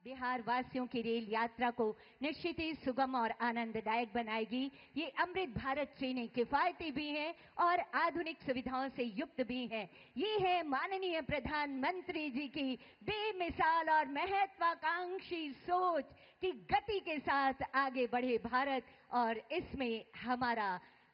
बिहार वासियों की रेल यात्रा को निश्चित ही सुगम और आनंददायक बनाएगी। ये अमृत भारत ट्रेनें किफायती भी हैं और आधुनिक सुविधाओं से युक्त भी हैं। ये है माननीय प्रधानमंत्री जी की बेमिसाल और महत्वाकांक्षी सोच कि गति के साथ आगे बढ़े भारत, और इसमें हमारा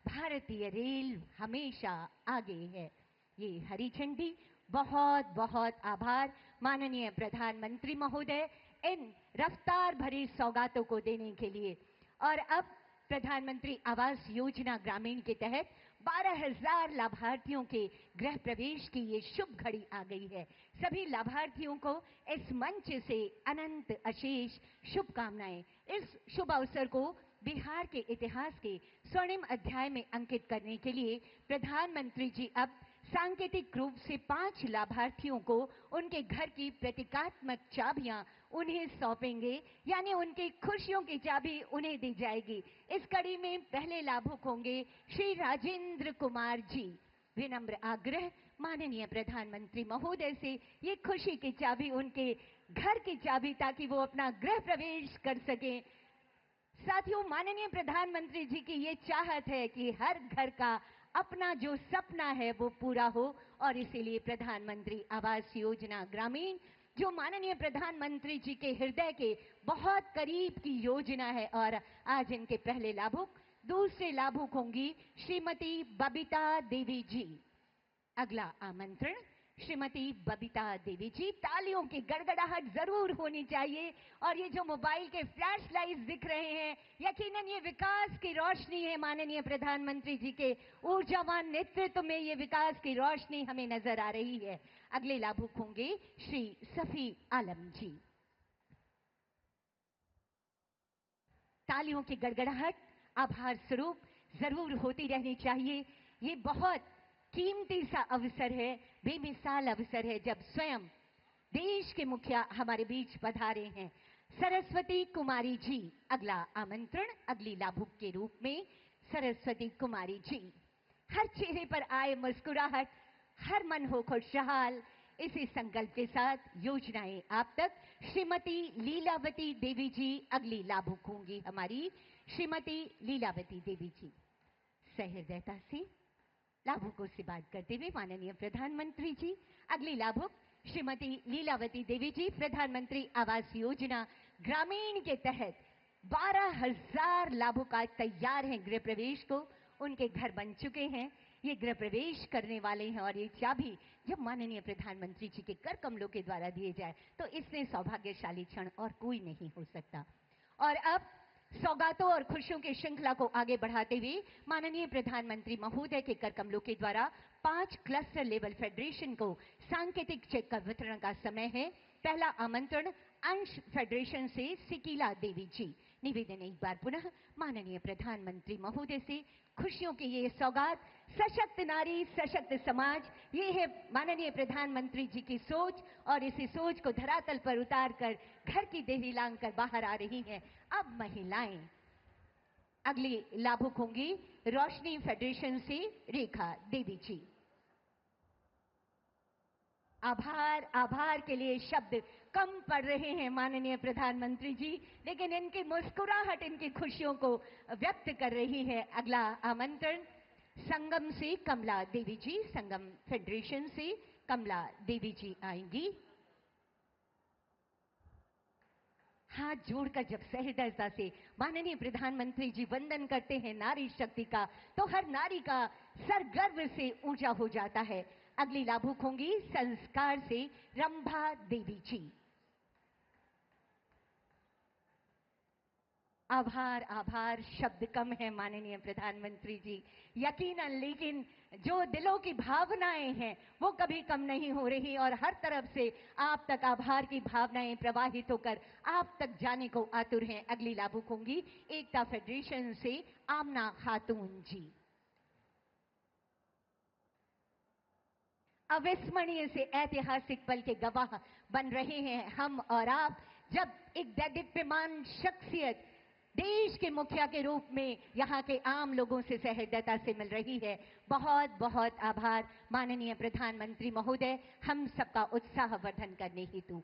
भारतीय रेल हमेशा आगे है। ये हरी झंडी, बहुत बहुत आभार माननीय प्रधानमंत्री महोदय इन रफ्तार भरी सौगातों को देने के लिए। और अब प्रधानमंत्री आवास योजना ग्रामीण के तहत 12,000 लाभार्थियों के गृह प्रवेश की ये शुभ घड़ी आ गई है। सभी लाभार्थियों को इस मंच से अनंत अशेष शुभकामनाएं। इस शुभ अवसर को बिहार के इतिहास के स्वर्णिम अध्याय में अंकित करने के लिए प्रधानमंत्री जी अब सांकेतिक रूप से 5 लाभार्थियों को उनके घर की प्रतीकात्मक चाबियां उन्हें सौंपेंगे, यानी उनकी खुशियों की चाबी उन्हें दी जाएगी। इस कड़ी में पहले लाभुक होंगे श्री राजेंद्र कुमार जी। विनम्र आग्रह माननीय प्रधानमंत्री महोदय से ये खुशी की चाबी उनके घर की चाबी, ताकि वो अपना गृह प्रवेश कर सके। साथियों, माननीय प्रधानमंत्री जी की ये चाहत है कि हर घर का अपना जो सपना है वो पूरा हो, और इसीलिए प्रधानमंत्री आवास योजना ग्रामीण, जो माननीय प्रधानमंत्री जी के हृदय के बहुत करीब की योजना है, और आज इनके पहले लाभुक, दूसरे लाभुक होंगी श्रीमती बबीता देवी जी। अगला आमंत्रण श्रीमती बबीता देवी जी। तालियों की गड़गड़ाहट जरूर होनी चाहिए। और ये जो मोबाइल के फ्लैश लाइट्स दिख रहे हैं, यकीनन ये विकास की रोशनी है। माननीय प्रधानमंत्री जी के ऊर्जावान नेतृत्व में ये विकास की रोशनी हमें नजर आ रही है। अगले लाभुक होंगे श्री सफी आलम जी। तालियों की गड़गड़ाहट आभार स्वरूप जरूर होती रहनी चाहिए। ये बहुत कीमती सा अवसर है, बेमिसाल अवसर है, जब स्वयं देश के मुखिया हमारे बीच पधारे हैं। सरस्वती कुमारी जी, अगला आमंत्रण अगली लाभुक के रूप में सरस्वती कुमारी जी। हर चेहरे पर आए मुस्कुराहट, हर मन हो खुशहाल, इसी संकल्प के साथ योजनाएं आप तक। श्रीमती लीलावती देवी जी अगली लाभुक होंगी हमारी। श्रीमती लीलावती देवी जी सहृदयता से लाभुकों से बात करते हुए माननीय प्रधानमंत्री जी। अगली लाभुक श्रीमती लीलावती देवी जी, प्रधानमंत्री आवास योजना ग्रामीण के तहत 12,000 लाभुक आज तैयार हैं गृह प्रवेश को। उनके घर बन चुके हैं, ये गृह प्रवेश करने वाले हैं, और ये चाबी जब माननीय प्रधानमंत्री जी के कर कमलों के द्वारा दिए जाए तो इससे सौभाग्यशाली क्षण और कोई नहीं हो सकता। और अब सौगातों और खुशियों की श्रृंखला को आगे बढ़ाते हुए माननीय प्रधानमंत्री महोदय के कर कमलों के द्वारा 5 क्लस्टर लेवल फेडरेशन को सांकेतिक चेक का वितरण का समय है। पहला आमंत्रण अंश फेडरेशन से सिकीला देवी जी। निवेदन एक बार पुनः माननीय प्रधानमंत्री महोदय से खुशियों की ये सौगात, सशक्त नारी सशक्त समाज, ये है माननीय प्रधानमंत्री जी की सोच, और इसी सोच को धरातल पर उतार कर घर की देवी लांग कर बाहर आ रही हैं अब महिलाएं। अगली लाभुक होंगी रोशनी फेडरेशन से रेखा देवी जी। आभार, आभार के लिए शब्द कम पड़ रहे हैं माननीय प्रधानमंत्री जी, लेकिन इनकी मुस्कुराहट इनकी खुशियों को व्यक्त कर रही है। अगला आमंत्रण संगम से कमला देवी जी, संगम फेडरेशन से कमला देवी जी आएंगी। हाथ जोड़कर जब सहृदयता से माननीय प्रधानमंत्री जी वंदन करते हैं नारी शक्ति का, तो हर नारी का सर गर्व से ऊंचा हो जाता है। अगली लाभुक होंगी संस्कार से रंभा देवी जी। आभार, आभार, शब्द कम है माननीय प्रधानमंत्री जी, यकीनन, लेकिन जो दिलों की भावनाएं हैं वो कभी कम नहीं हो रही, और हर तरफ से आप तक आभार की भावनाएं प्रवाहित होकर आप तक जाने को आतुर हैं। अगली लाभुक होंगी एकता फेडरेशन से आमना खातून जी। अविस्मरणीय से ऐतिहासिक पल के गवाह बन रहे हैं हम और आप, जब एक दैदीप्यमान शख्सियत देश के मुखिया के रूप में यहाँ के आम लोगों से सहृदयता से मिल रही है। बहुत बहुत आभार माननीय प्रधानमंत्री महोदय, हम सबका उत्साह वर्धन करने हेतु।